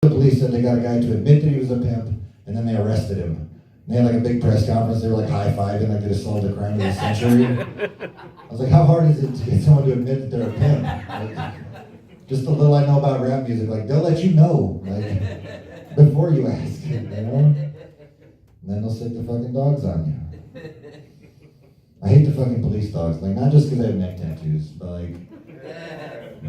The police said they got a guy to admit that he was a pimp, and then they arrested him. And they had like a big press conference. They were like high-fiving, like they just solved the crime of the century. I was like, how hard is it to get someone to admit that they're a pimp? Like, just the little I know about rap music, like they'll let you know, like before you ask, you know? And then they'll stick the fucking dogs on you. I hate the fucking police dogs, like not just because they have neck tattoos, but like,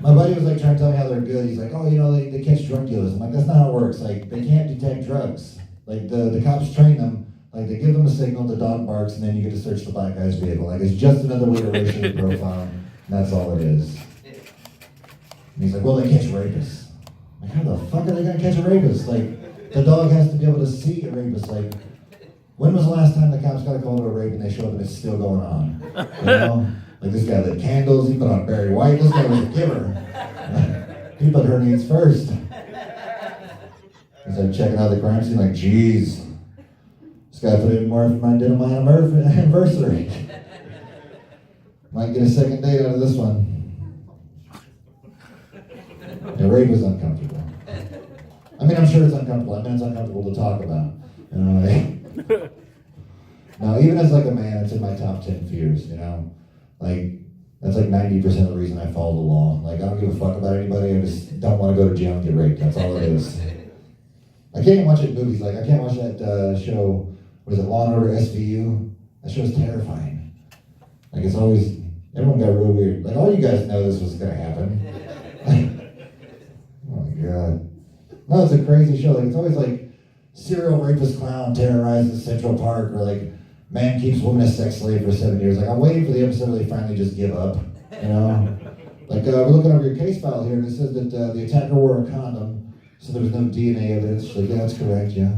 my buddy was like trying to tell me how they're good. He's like, oh, you know, they catch drug dealers. I'm like, that's not how it works. Like, they can't detect drugs. Like, the cops train them. Like, they give them a signal, the dog barks, and then you get to search the black guy's vehicle. Like, it's just another way to racially profile him. That's all it is. And he's like, well, they catch rapists. I'm like, how the fuck are they gonna catch a rapist? Like, the dog has to be able to see a rapist. Like, when was the last time the cops got a call to a rape and they show up and it's still going on? You know? Like, this guy lit candles, he put on Barry White, this guy was a giver. He put her needs first. He's like checking out the crime scene, like, geez, this guy put in more effort than I did on my anniversary. Might get a second date out of this one. The rape is uncomfortable. I mean, I'm sure it's uncomfortable. I mean, it's uncomfortable to talk about. You know, like, now, even as like a man, it's in my top 10 fears, you know? Like, that's like 90% of the reason I follow the law. Like, I don't give a fuck about anybody. I just don't want to go to jail and get raped. That's all it is. I can't even watch it in movies. Like, I can't watch that show, what is it, Law & Order SVU? That show's terrifying. Like, it's always, everyone got real weird. Like, all you guys know this was going to happen. Oh my God. No, it's a crazy show. Like, it's always like, serial rapist clown terrorizes Central Park, or like, man keeps woman a sex slave for 7 years. Like, I'm waiting for the episode where they finally just give up, you know? Like, we're looking over your case file here, and it says that the attacker wore a condom, so there was no DNA evidence. She's like, yeah, that's correct, yeah.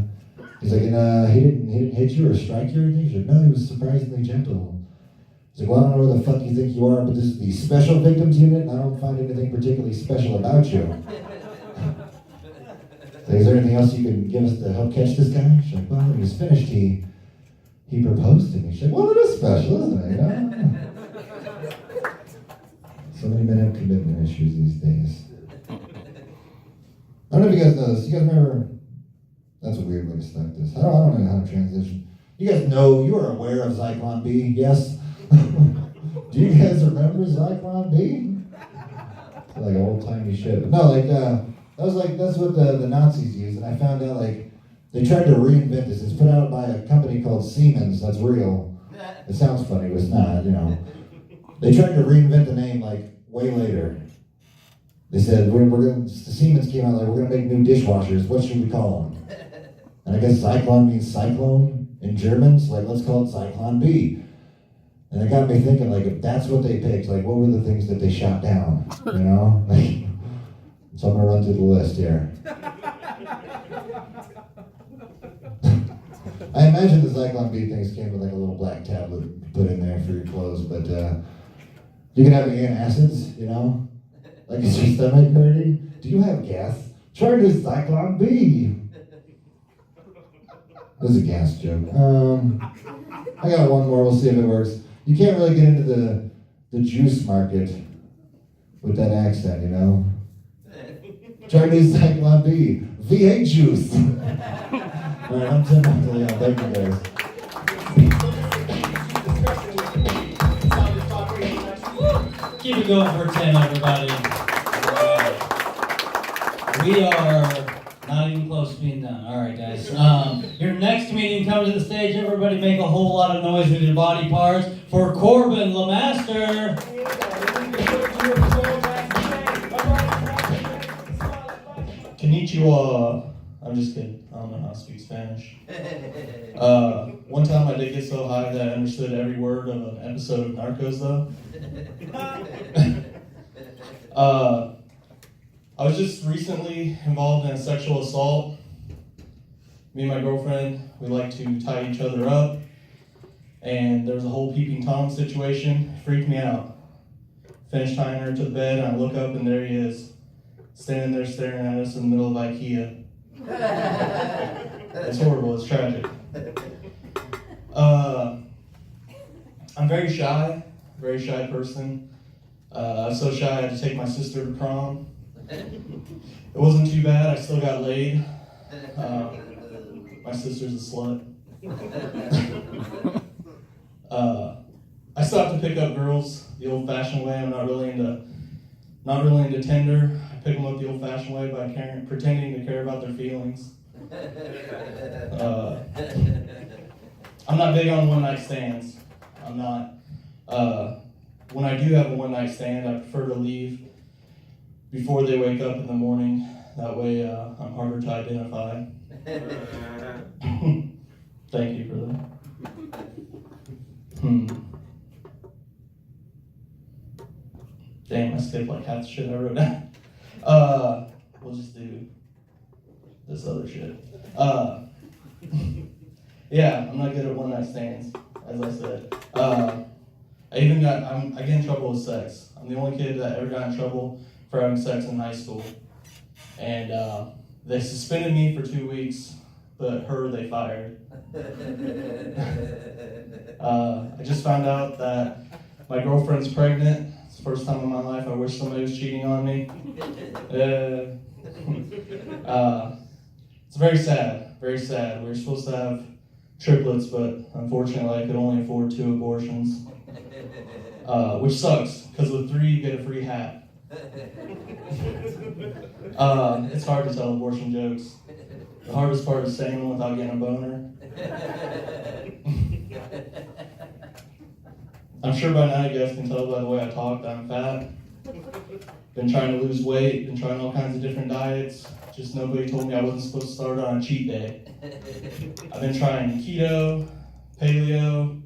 He's like, and he didn't hit you or strike you or anything? She's like, no, he was surprisingly gentle. He's like, well, I don't know where the fuck you think you are, but this is the Special Victims Unit, and I don't find anything particularly special about you. Like, is there anything else you can give us to help catch this guy? She's like, well, when he was finished, he proposed to me. She's like, well, it is special, isn't it? You know? So many men have commitment issues these days. I don't know if you guys know this. You guys remember? That's a weird way to start this. I don't know how to transition. You guys know, you are aware of Zyklon B, yes? Do you guys remember Zyklon B? Like old-timey shit. But no, like, that's what the Nazis used, and I found out, like, they tried to reinvent this. It's put out by a company called Siemens. That's real. It sounds funny, but it's not, you know. They tried to reinvent the name, like, way later. They said, Siemens came out, like, we're gonna make new dishwashers. What should we call them? And I guess Zyklon means cyclone in German, so, like, let's call it Zyklon B. And it got me thinking, like, if that's what they picked, like, what were the things that they shot down, you know? Like, so I'm gonna run through the list here. I imagine the Zyklon B things came with like a little black tablet put in there for your clothes, but you can have antacids, you know? Like, is your stomach hurting? Do you have gas? Try this Zyklon B. That was a gas joke. I got one more, we'll see if it works. You can't really get into the juice market with that accent, you know? Try this Zyklon B. V8 juice. All right, I'm Tim Monteleone. Thank you, guys. Keep it going for Tim, everybody. We are not even close to being done. All right, guys. Your next comedian comes to the stage. Everybody make a whole lot of noise with your body parts for Corbin Lamaster. Konnichiwa. I'm just kidding. I don't know how to speak Spanish. One time I did get so high that I understood every word of an episode of Narcos, though. I was just recently involved in a sexual assault. Me and my girlfriend, we like to tie each other up. And there was a whole peeping Tom situation. It freaked me out. Finished tying her to the bed, and I look up, and there he is, standing there staring at us in the middle of IKEA. It's horrible, it's tragic. I'm very shy person. I was so shy I had to take my sister to prom. It wasn't too bad. I still got laid. My sister's a slut. I still have to pick up girls the old-fashioned way. I'm not really into Tinder. I pick them up the old-fashioned way by pretending to care about their feelings. I'm not big on one-night stands. I'm not. When I do have a one-night stand, I prefer to leave before they wake up in the morning. That way, I'm harder to identify. Thank you for that. Damn, I skipped like half the shit I wrote down. We'll just do this other shit. Yeah, I'm not good at one-night stands, as I said. I get in trouble with sex. I'm the only kid that ever got in trouble for having sex in high school. And they suspended me for 2 weeks, but her they fired. I just found out that my girlfriend's pregnant. It's the first time in my life I wish somebody was cheating on me. It's very sad, very sad. We were supposed to have triplets, but unfortunately I could only afford 2 abortions. Which sucks, because with 3 you get a free hat. It's hard to tell abortion jokes. The hardest part is saying them without getting a boner. I'm sure by now you guys can tell by the way I talk that I'm fat. Been trying to lose weight, been trying all kinds of different diets. Just nobody told me I wasn't supposed to start on a cheat day. I've been trying keto, paleo,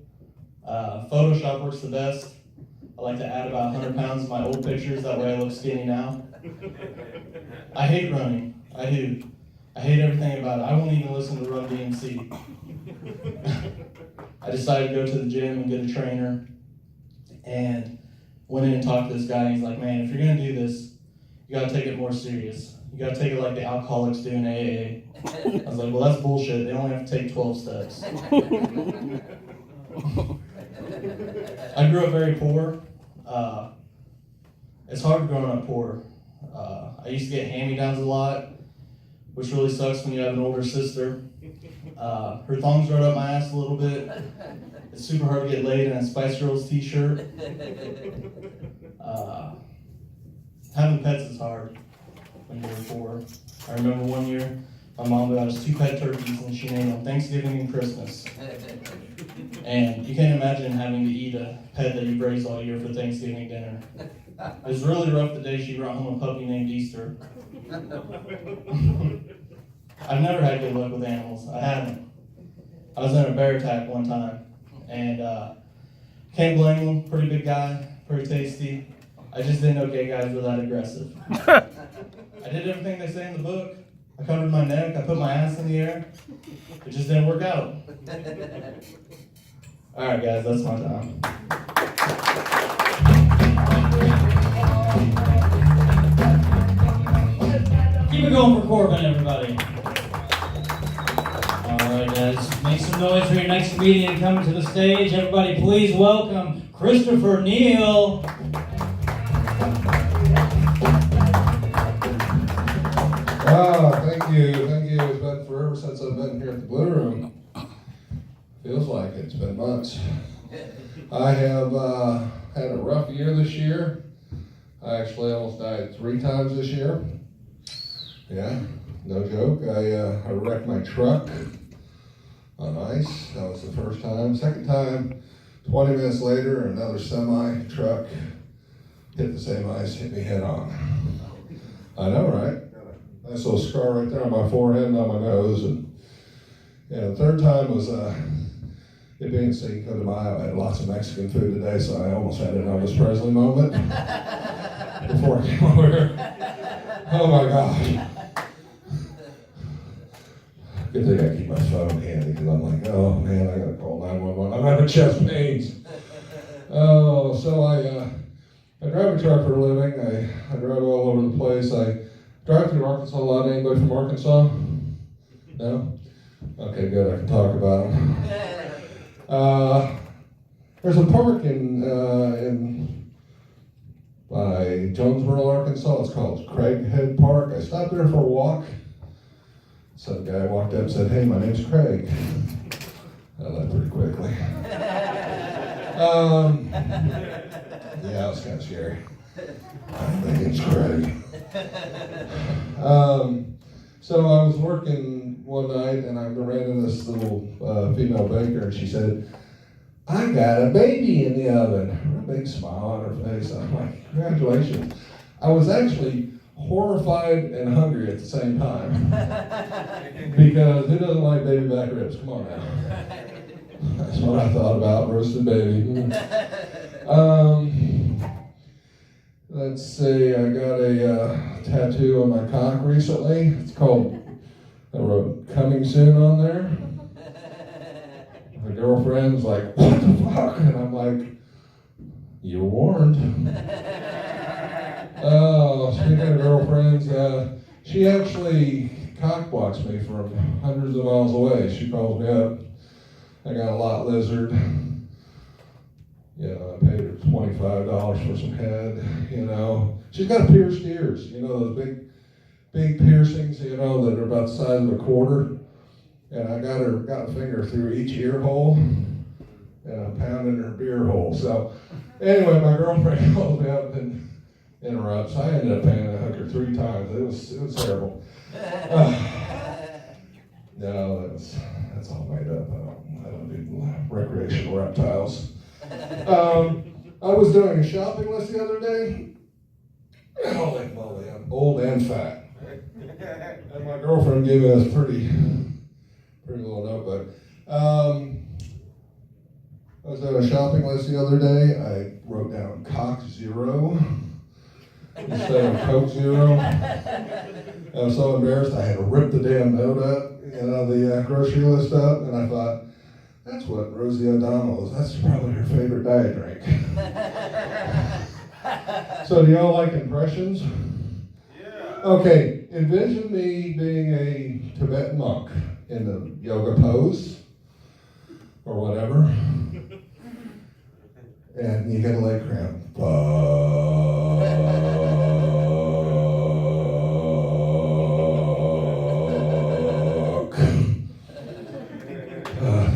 Photoshop works the best. I like to add about 100 pounds to my old pictures, that way I look skinny now. I hate running, I do. I hate everything about it. I won't even listen to Run DMC. I decided to go to the gym and get a trainer, and went in and talked to this guy, and he's like, man, if you're gonna do this, you gotta take it more serious. You gotta take it like the alcoholics do in AA. I was like, well, that's bullshit. They only have to take 12 steps. I grew up very poor. It's hard growing up poor. I used to get hand-me-downs a lot, which really sucks when you have an older sister. Her thumbs rode up my ass a little bit. It's super hard to get laid in a Spice Girls t-shirt. Having pets is hard when you're poor. I remember one year, my mom got us 2 pet turkeys and she named them Thanksgiving and Christmas. And you can't imagine having to eat a pet that you've raised all year for Thanksgiving dinner. It was really rough the day she brought home a puppy named Easter. I've never had good luck with animals. I haven't. I was in a bear attack one time, and can't blame him. Pretty big guy, pretty tasty. I just didn't know gay guys were that aggressive. I did everything they say in the book. I covered my neck. I put my ass in the air. It just didn't work out. All right, guys, that's my time. Keep it going for Corbin, everybody. Alright guys, make some noise for your next comedian coming to the stage. Everybody please welcome Christopher Neal. Wow, thank you. It's been forever since I've been here at the Blue Room. Feels like it's been months. I have had a rough year this year. I actually almost died 3 times this year. Yeah, no joke. I wrecked my truck on ice. That was the first time. Second time, 20 minutes later, another semi truck hit the same ice, hit me head on. I know, right? Got a nice little scar right there on my forehead and on my nose. And yeah, the third time was it being Cinco de Mayo. I had lots of Mexican food today, so I almost had an Elvis Presley moment before I came over here. Oh my gosh. Good thing I keep my phone handy because I'm like, oh man, I gotta call 911. I'm having chest pains. Oh, so I drive a truck for a living. I drive all over the place. I drive through Arkansas a lot. Anybody from Arkansas? No? Okay, good. I can talk about them. There's a park in by Jonesboro, Arkansas. It's called Craighead Park. I stopped there for a walk. Some guy walked up and said, "Hey, my name's Craig." I left pretty quickly. Yeah, it was kind of scary. I think it's Craig. So I was working one night and I ran into this little female baker, and she said, "I got a baby in the oven." A big smile on her face. I'm like, "Congratulations." I was actually horrified and hungry at the same time. Because who doesn't like baby back ribs? Come on now. That's what I thought about, roasted baby. Let's see, I got a tattoo on my cock recently. It's called, I wrote "coming soon" on there. My girlfriend's like, "What the fuck?" And I'm like, "You were warned." Oh, speaking of girlfriends, she actually cockblocks me from hundreds of miles away. She calls me up. I got a lot lizard. You know, I paid her $25 for some head, you know. She's got pierced ears, you know, those big piercings, you know, that are about the size of a quarter. And I got a finger through each ear hole and a pound in her beer hole. So anyway, my girlfriend called me up and interrupts. I ended up paying the hooker 3 times. It was terrible. No, that's all made up. I don't do recreational reptiles. I was doing a shopping list the other day. Holy moly, I'm old and fat. And my girlfriend gave me this pretty little notebook. I was doing a shopping list the other day. I wrote down Cock Zero instead of Coke Zero. I was so embarrassed I had to rip the damn note up, you know, the grocery list up, and I thought, that's what Rosie O'Donnell is. That's probably her favorite diet drink. So do y'all like impressions? Yeah. Okay, envision me being a Tibetan monk in the yoga pose or whatever. And you get a leg cramp.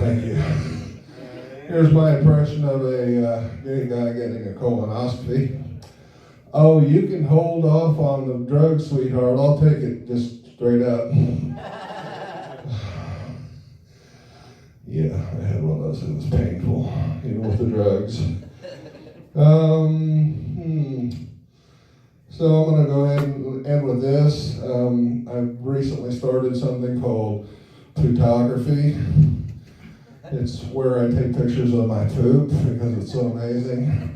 Thank you. Here's my impression of a gay guy getting a colonoscopy. "Oh, you can hold off on the drugs, sweetheart. I'll take it," just straight up. Yeah, I had one of those. It was painful, even with the drugs. So I'm going to go ahead and end with this. I've recently started something called photography. It's where I take pictures of my poop because it's so amazing.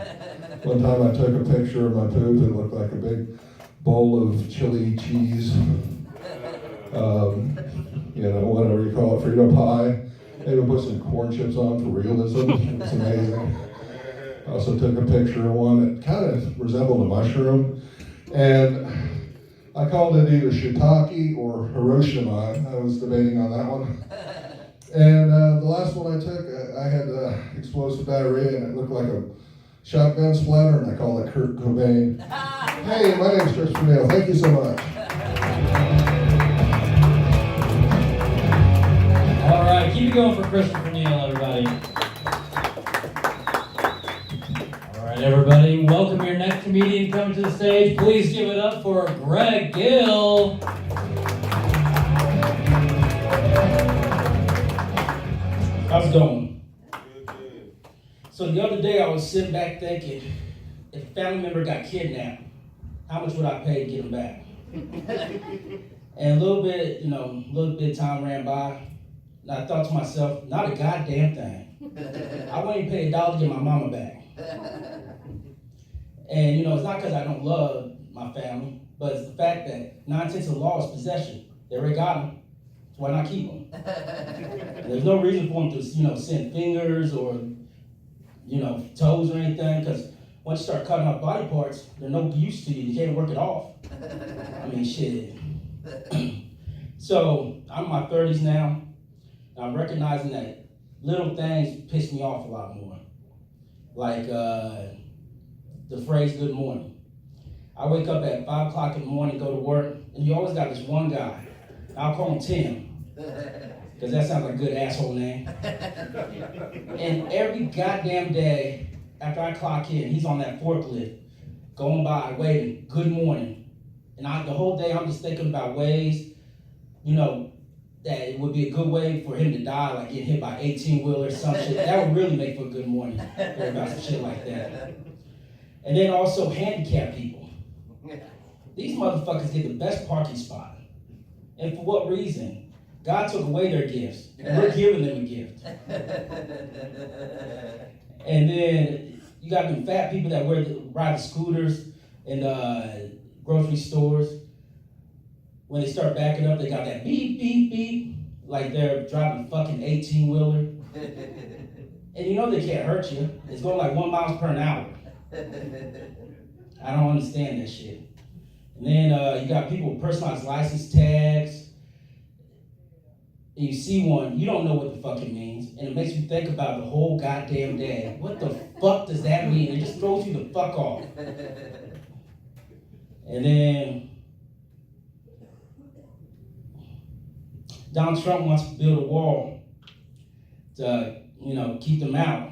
One time I took a picture of my poop. It looked like a big bowl of chili cheese. You know, whatever you call it, Frito pie. Maybe put some corn chips on for realism. It's amazing. I also took a picture of one that kind of resembled a mushroom. And I called it either shiitake or Hiroshima. I was debating on that one. And the last one I took, I had explosive diarrhea, and it looked like a shotgun splatter, and I called it Kurt Cobain. Hey, my name's Christopher Neal. Thank you so much. All right, keep it going for Christopher Neal, everybody. All right, everybody, welcome your next comedian coming to the stage. Please give it up for Greg Gill. How's it going? So the other day I was sitting back thinking, if a family member got kidnapped, how much would I pay to get them back? And a little bit of time ran by, and I thought to myself, not a goddamn thing. I wouldn't even pay $1 to get my mama back. And it's not because I don't love my family, but it's the fact that 9/10 of the law is possession. They already got them. Why not keep them? There's no reason for them to, send fingers or, toes or anything, because once you start cutting off body parts, they're no use to you. You can't work it off. I mean, shit. So I'm in my 30s now, and I'm recognizing that little things piss me off a lot more. Like the phrase "good morning." I wake up at 5 o'clock in the morning, go to work, and you always got this one guy. I'll call him Tim, because that sounds like a good asshole name. And every goddamn day, after I clock in, he's on that forklift, going by, waving, good morning. And the whole day, I'm just thinking about ways, that it would be a good way for him to die, like getting hit by 18-wheeler or some shit. That would really make for a good morning, hear about some shit like that. And then also handicapped people. These motherfuckers get the best parking spot. And for what reason? God took away their gifts, and we're giving them a gift. And then you got them fat people that ride the scooters in grocery stores. When they start backing up, they got that beep, beep, beep, like they're driving a fucking 18-wheeler. And you know they can't hurt you. It's going like 1 mile per hour. I don't understand that shit. And then you got people with personalized license tags. And you see one, you don't know what the fuck it means. And it makes you think about the whole goddamn day. What the fuck does that mean? It just throws you the fuck off. And then Donald Trump wants to build a wall to, keep them out.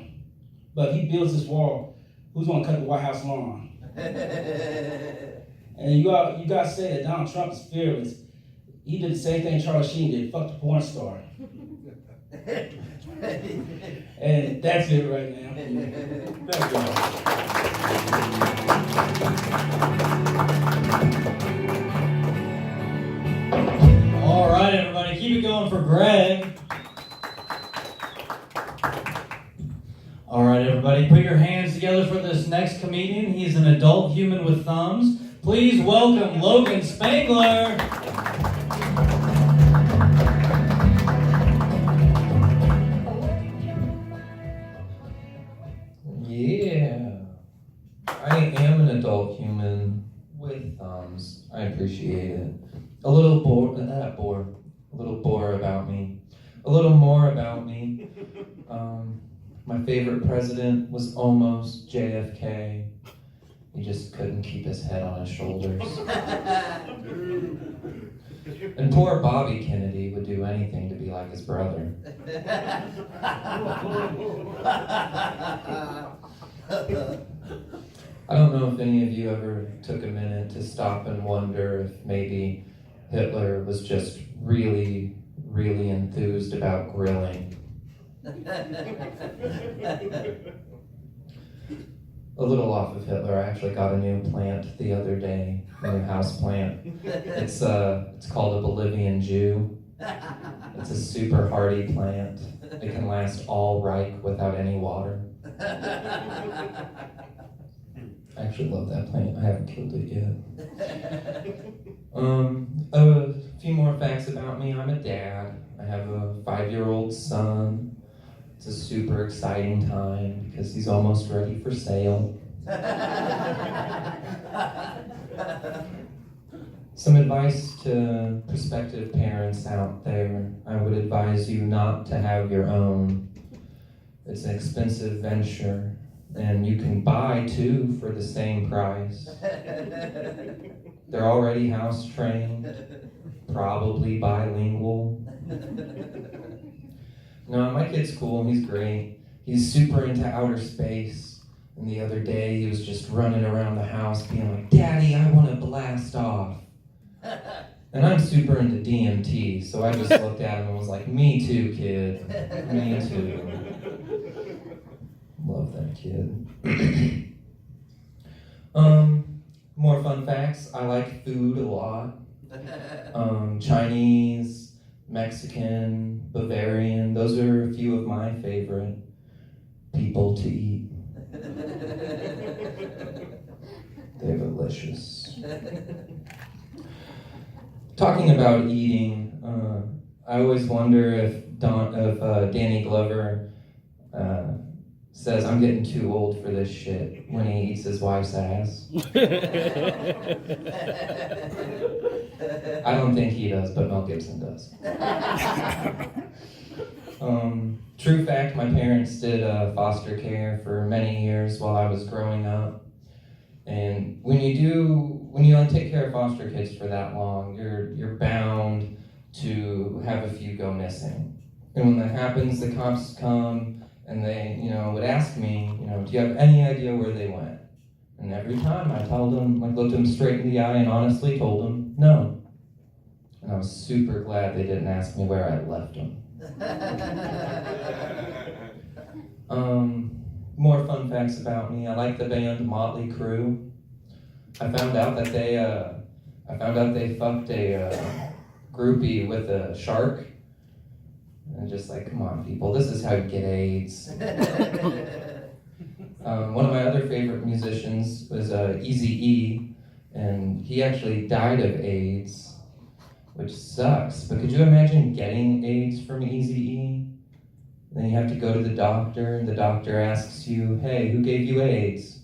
But if he builds this wall, who's gonna cut the White House lawn? And you gotta say that Donald Trump is fearless. He did the same thing Charlie Sheen did, fuck the porn star. And that's it right now. Thank you. All right, everybody, keep it going for Greg. All right, everybody, put your hands together for this next comedian. He's an adult human with thumbs. Please welcome Logan Spangler. Yeah, I am an adult human with thumbs. I appreciate it. A little more about me. A little more about me. My favorite president was almost JFK. He just couldn't keep his head on his shoulders. And poor Bobby Kennedy would do anything to be like his brother. I don't know if any of you ever took a minute to stop and wonder if maybe Hitler was just really, really enthused about grilling. A little off of Hitler, I actually got a new plant the other day, a new house plant. It's called a Bolivian Jew. It's a super hardy plant. It can last all Reich without any water. I actually love that plant. I haven't killed it yet. A few more facts about me. I'm a dad. I have a 5-year-old son. It's a super exciting time because he's almost ready for sale. Some advice to prospective parents out there. I would advise you not to have your own. It's an expensive venture, and you can buy two for the same price. They're already house trained, probably bilingual. No, my kid's cool, he's great. He's super into outer space. And the other day, he was just running around the house being like, "Daddy, I want to blast off." And I'm super into DMT, so I just looked at him and was like, "Me too, kid. Me too." Love that kid. More fun facts. I like food a lot. Chinese, Mexican, Bavarian. Those are a few of my favorite people to eat. They're delicious. Talking about eating, I always wonder if Danny Glover says, "I'm getting too old for this shit" when he eats his wife's ass. I don't think he does, but Mel Gibson does. True fact, my parents did foster care for many years while I was growing up. And when you like take care of foster kids for that long, you're bound to have a few go missing. And when that happens, the cops come and they, would ask me, do you have any idea where they went? And every time I told them, looked them straight in the eye and honestly told them no. And I was super glad they didn't ask me where I left them. More fun facts about me. I like the band Motley Crue. I found out that they fucked a groupie with a shark. And just like, come on, people, this is how you get AIDS. One of my other favorite musicians was Eazy-E, and he actually died of AIDS, which sucks. But could you imagine getting AIDS from Eazy-E? Then you have to go to the doctor, and the doctor asks you, hey, who gave you AIDS?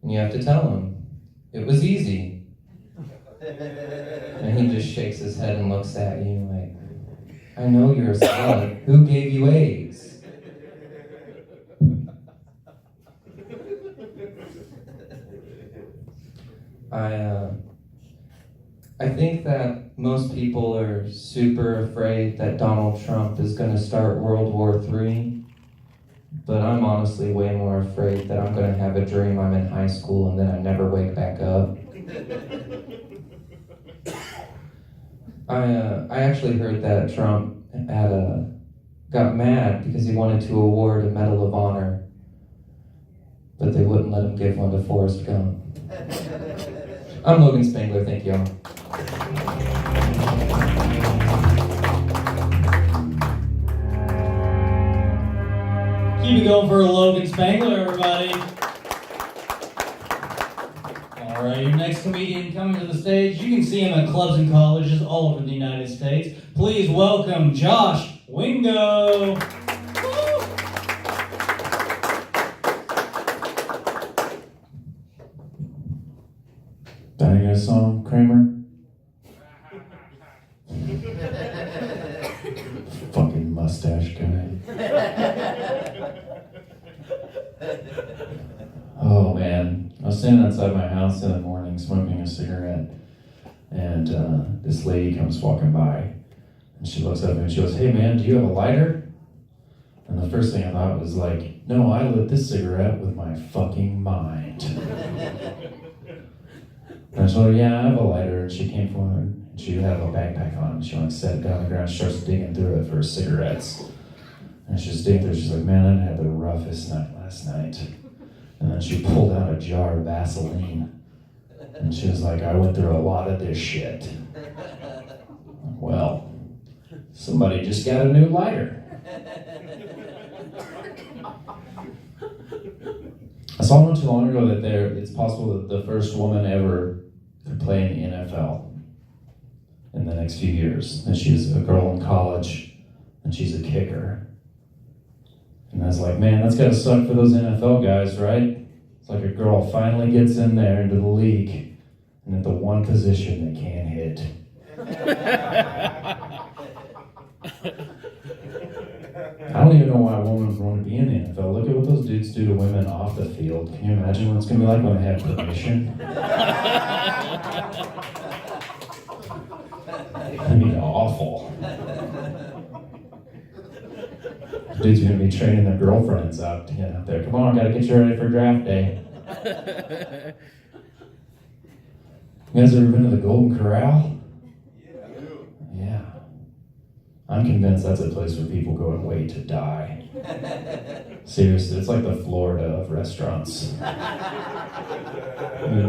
And you have to tell him, it was easy. And he just shakes his head and looks at you like, I know you're a slut. Who gave you AIDS? I think that most people are super afraid that Donald Trump is going to start World War III, but I'm honestly way more afraid that I'm going to have a dream I'm in high school and then I never wake back up. I actually heard that Trump got mad because he wanted to award a Medal of Honor, but they wouldn't let him give one to Forrest Gump. I'm Logan Spangler, thank y'all. Keep it going for Logan Spangler, everybody. All right, your next comedian coming to the stage. You can see him at clubs and colleges all over the United States. Please welcome Josh Wingo. That ain't a song, Kramer? Fucking mustache guy. Oh man, I was standing outside my house in the morning smoking a cigarette, and this lady comes walking by, and she looks up at me and she goes, hey man, do you have a lighter? And the first thing I thought was like, no, I lit this cigarette with my fucking mind. And I told her, yeah, I have a lighter. And she came forward and she had a backpack on. She like sat down on the ground, starts digging through it for cigarettes. And she's digging through it. She's like, man, I had the roughest night last night. And then she pulled out a jar of Vaseline. And she was like, I went through a lot of this shit. Well, somebody just got a new lighter. I saw not too long ago that it's possible that the first woman ever could play in the NFL in the next few years. And she's a girl in college, and she's a kicker. And I was like, man, that's gotta suck for those NFL guys, right? It's like a girl finally gets in there into the league, and at the one position they can't hit. I don't even know why a woman would want to be in the NFL. Look at what those dudes do to women off the field. Can you imagine what it's going to be like when they have permission? I mean, awful. Dudes are going to be training their girlfriends up to get out there. Come on, got to get you ready for draft day. You guys ever been to the Golden Corral? Yeah. I'm convinced that's a place where people go and wait to die. Seriously, it's like the Florida of restaurants. You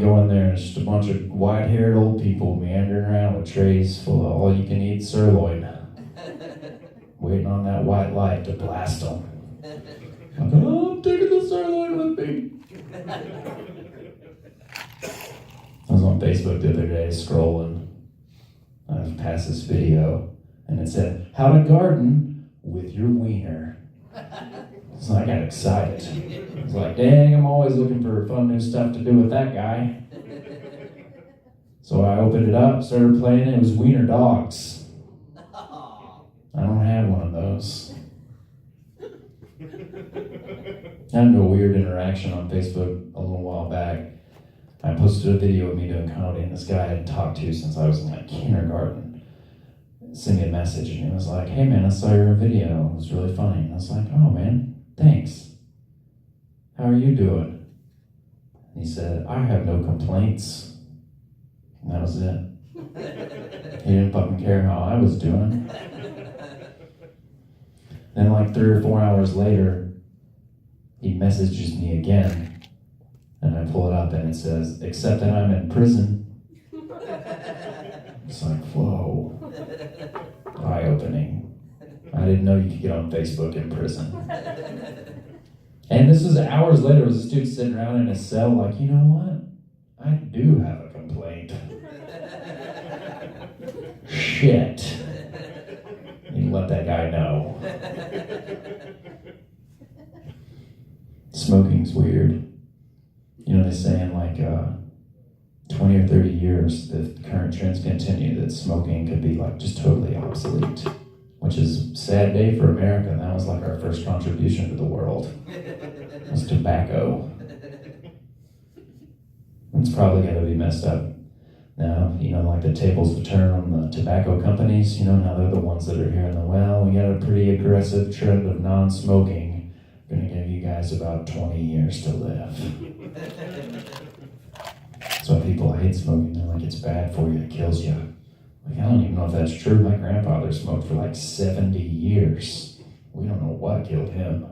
go in there and it's just a bunch of white-haired old people meandering around with trays full of all-you-can-eat sirloin, waiting on that white light to blast them. Like, oh, I'm taking the sirloin with me. I was on Facebook the other day scrolling. I passed this video. And it said, how to garden with your wiener. So I got excited. I was like, dang, I'm always looking for fun new stuff to do with that guy. So I opened it up, started playing it. It was Wiener Dogs. I don't have one of those. I had a weird interaction on Facebook a little while back. I posted a video of me doing comedy, and this guy I hadn't talked to since I was in like kindergarten sent me a message, and he was like, "Hey man, I saw your video. It was really funny." And I was like, "Oh man, thanks. How are you doing?" And he said, "I have no complaints." And that was it. He didn't fucking care how I was doing. Then like 3 or 4 hours later, he messages me again. And I pull it up and it says, "Except that I'm in prison." It's like, whoa. Eye-opening. I didn't know you could get on Facebook in prison. And this was hours later, was this dude sitting around in his cell like, you know what? I do have a complaint. Shit. You let that guy know. Smoking's weird. You know, they say in like 20 or 30 years, if the current trends continue, that smoking could be like just totally obsolete, which is a sad day for America. That was like our first contribution to the world. It was tobacco. It's probably going to be messed up. Now, you know, like the tables have turned on the tobacco companies. You know, now they're the ones that are hearing the, well, we got a pretty aggressive trend of non-smoking. Gonna give you guys about 20 years to live. That's why people hate smoking. They're like, it's bad for you, it kills you. Like, I don't even know if that's true. My grandfather smoked for like 70 years. We don't know what killed him.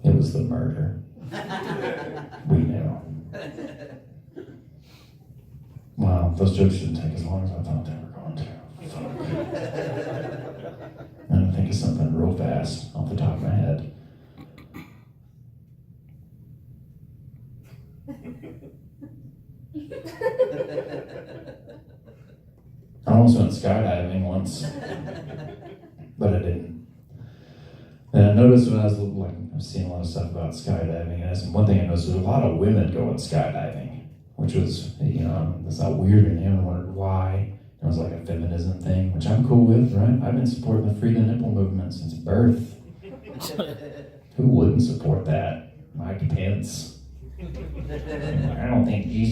It was the murder. We knew. Wow, those jokes didn't take as long as I thought they were going to. Fuck. I'm gonna think of something real fast off the top of my head. I almost went skydiving once, but I didn't. And I noticed when I was seeing a lot of stuff about skydiving, and one thing I noticed was a lot of women going skydiving, which was, you know, it's not weird, and I wondered why. It was like a feminism thing, which I'm cool with, right? I've been supporting the free the nipple movement since birth. Who wouldn't support that? Mike Pence. I don't think he's